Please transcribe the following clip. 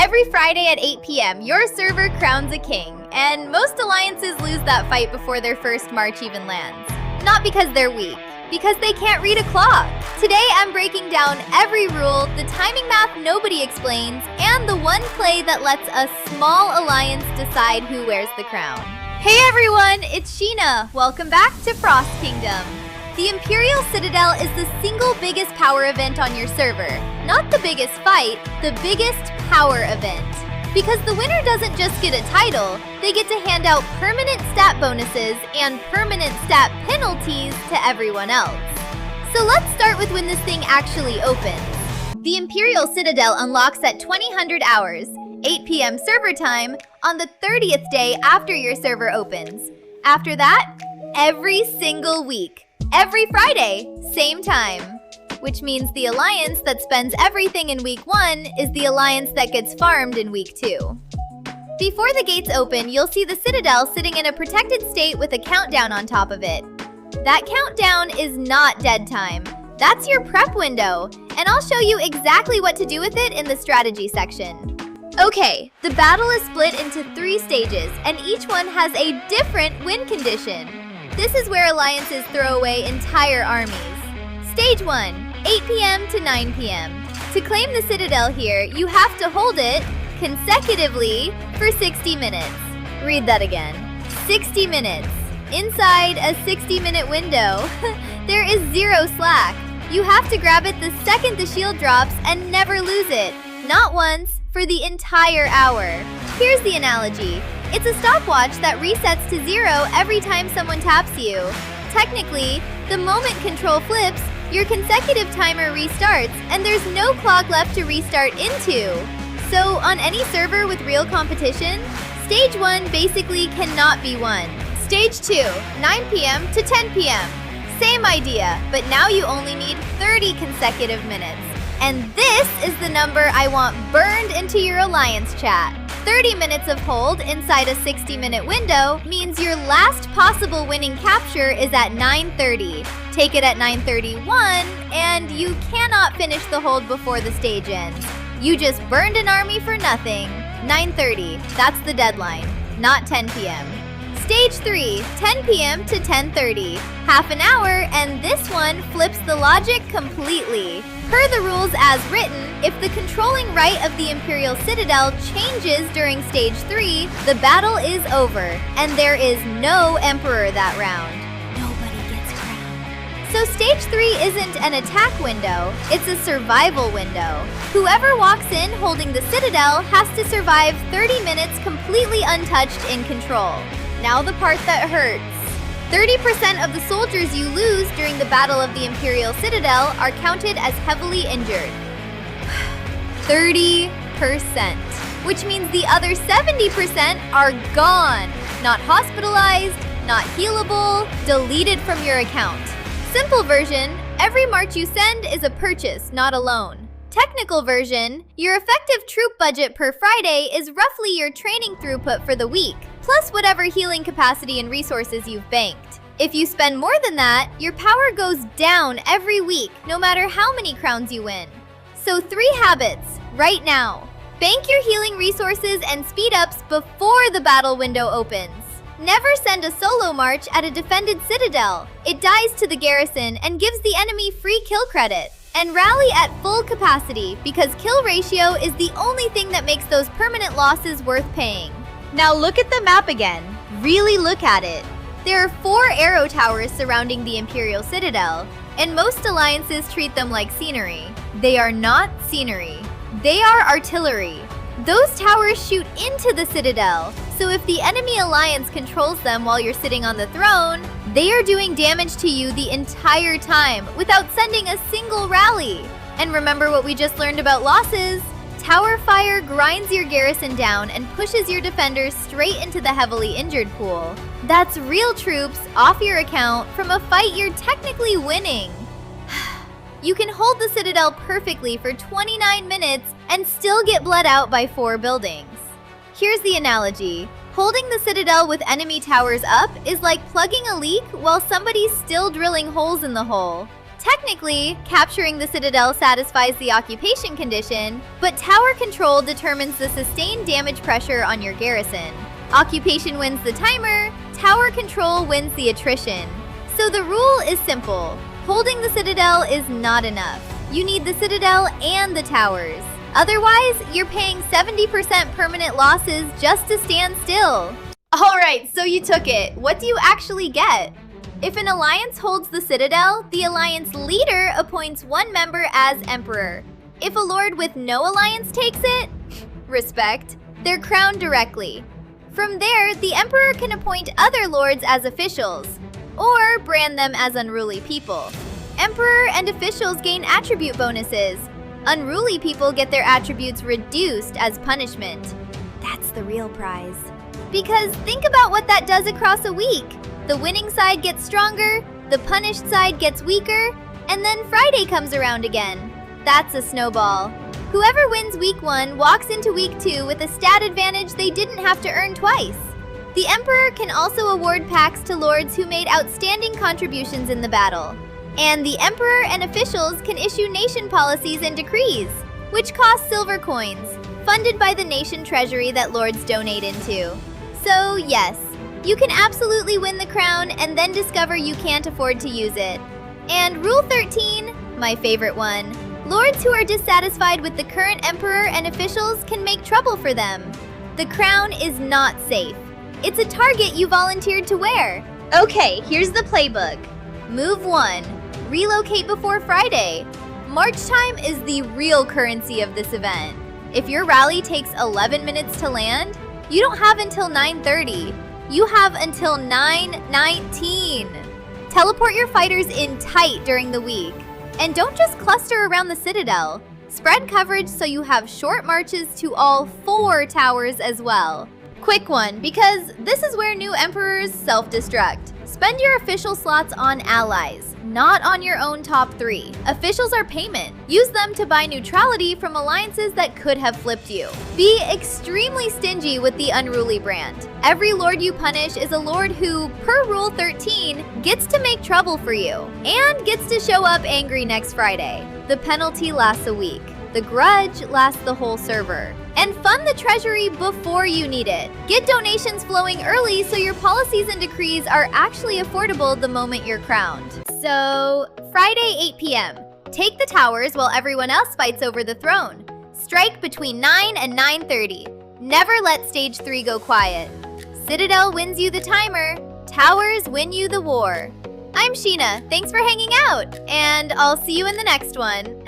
Every Friday at 8 p.m., your server crowns a king, and most alliances lose that fight before their first march even lands. Not because they're weak, because they can't read a clock. Today, I'm breaking down every rule, the timing math nobody explains, and the one play that lets a small alliance decide who wears the crown. Hey everyone, it's Sheena. Welcome back to Frost Kingdom. The Imperial Citadel is the single biggest power event on your server. Not the biggest fight, the biggest power event. Because the winner doesn't just get a title, they get to hand out permanent stat bonuses and permanent stat penalties to everyone else. So let's start with when this thing actually opens. The Imperial Citadel unlocks at 2000 hours, 8 p.m. server time, on the 30th day after your server opens. After that, every single week. Every Friday, same time. Which means the alliance that spends everything in week 1 is the alliance that gets farmed in week 2. Before the gates open, you'll see the Citadel sitting in a protected state with a countdown on top of it. That countdown is not dead time. That's your prep window, and I'll show you exactly what to do with it in the strategy section. Okay, the battle is split into 3 stages, and each one has a different win condition. This is where alliances throw away entire armies. Stage 1, 8 p.m. to 9 p.m. To claim the Citadel here, you have to hold it consecutively for 60 minutes. Read that again. 60 minutes. Inside a 60-minute window, there is zero slack. You have to grab it the second the shield drops and never lose it. Not once, for the entire hour. Here's the analogy. It's a stopwatch that resets to 0 every time someone taps you. Technically, the moment control flips, your consecutive timer restarts, and there's no clock left to restart into. So, on any server with real competition, Stage 1 basically cannot be won. Stage 2, 9 p.m. to 10 p.m. Same idea, but now you only need 30 consecutive minutes. And this is the number I want burned into your alliance chat. 30 minutes of hold inside a 60-minute window means your last possible winning capture is at 9:30. Take it at 9:31, and you cannot finish the hold before the stage ends. You just burned an army for nothing. 9:30, that's the deadline, not 10 p.m. Stage 3, 10 p.m. to 10:30. Half an hour, and this one flips the logic completely. Per the rules as written, if the controlling right of the Imperial Citadel changes during Stage 3, the battle is over, and there is no Emperor that round. Nobody gets crowned. So Stage 3 isn't an attack window, it's a survival window. Whoever walks in holding the Citadel has to survive 30 minutes completely untouched in control. Now the part that hurts. 30% of the soldiers you lose during the Battle of the Imperial Citadel are counted as heavily injured. 30%. Which means the other 70% are gone. Not hospitalized, not healable, deleted from your account. Simple version, every march you send is a purchase, not a loan. Technical version, your effective troop budget per Friday is roughly your training throughput for the week, plus whatever healing capacity and resources you've banked. If you spend more than that, your power goes down every week, no matter how many crowns you win. So 3 habits, right now. Bank your healing resources and speed-ups before the battle window opens. Never send a solo march at a defended citadel. It dies to the garrison and gives the enemy free kill credit. And rally at full capacity, because kill ratio is the only thing that makes those permanent losses worth paying. Now look at the map again. Really look at it. There are 4 arrow towers surrounding the Imperial Citadel, and most alliances treat them like scenery. They are not scenery. They are artillery. Those towers shoot into the Citadel, so if the enemy alliance controls them while you're sitting on the throne, they are doing damage to you the entire time without sending a single rally. And remember what we just learned about losses? Tower fire grinds your garrison down and pushes your defenders straight into the heavily injured pool. That's real troops off your account from a fight you're technically winning. You can hold the Citadel perfectly for 29 minutes and still get bled out by 4 buildings. Here's the analogy. Holding the Citadel with enemy towers up is like plugging a leak while somebody's still drilling holes in the hole. Technically, capturing the citadel satisfies the occupation condition, but tower control determines the sustained damage pressure on your garrison. Occupation wins the timer, tower control wins the attrition. So the rule is simple. Holding the citadel is not enough. You need the citadel and the towers. Otherwise, you're paying 70% permanent losses just to stand still. Alright, so you took it. What do you actually get? If an alliance holds the citadel, the alliance leader appoints one member as emperor. If a lord with no alliance takes it, respect, they're crowned directly. From there, the emperor can appoint other lords as officials, or brand them as unruly people. Emperor and officials gain attribute bonuses. Unruly people get their attributes reduced as punishment. That's the real prize. Because think about what that does across a week. The winning side gets stronger, the punished side gets weaker, and then Friday comes around again. That's a snowball. Whoever wins week 1 walks into week 2 with a stat advantage they didn't have to earn twice. The Emperor can also award packs to lords who made outstanding contributions in the battle. And the Emperor and officials can issue nation policies and decrees, which cost silver coins, funded by the nation treasury that lords donate into. So yes, you can absolutely win the crown and then discover you can't afford to use it. And Rule 13, my favorite one, lords who are dissatisfied with the current emperor and officials can make trouble for them. The crown is not safe. It's a target you volunteered to wear. Okay, here's the playbook. Move 1, relocate before Friday. March time is the real currency of this event. If your rally takes 11 minutes to land, you don't have until 9:30. You have until 9:19. Teleport your fighters in tight during the week. And don't just cluster around the citadel. Spread coverage so you have short marches to all 4 towers as well. Quick one, because this is where new emperors self-destruct. Spend your official slots on allies, not on your own top 3. Officials are payment. Use them to buy neutrality from alliances that could have flipped you. Be extremely stingy with the Unruly brand. Every lord you punish is a lord who, per Rule 13, gets to make trouble for you and gets to show up angry next Friday. The penalty lasts a week. The grudge lasts the whole server. And fund the treasury before you need it. Get donations flowing early so your policies and decrees are actually affordable the moment you're crowned. So, Friday 8 p.m. Take the towers while everyone else fights over the throne. Strike between 9 and 9:30. Never let stage 3 go quiet. Citadel wins you the timer. Towers win you the war. I'm Sheena. Thanks for hanging out, and I'll see you in the next one.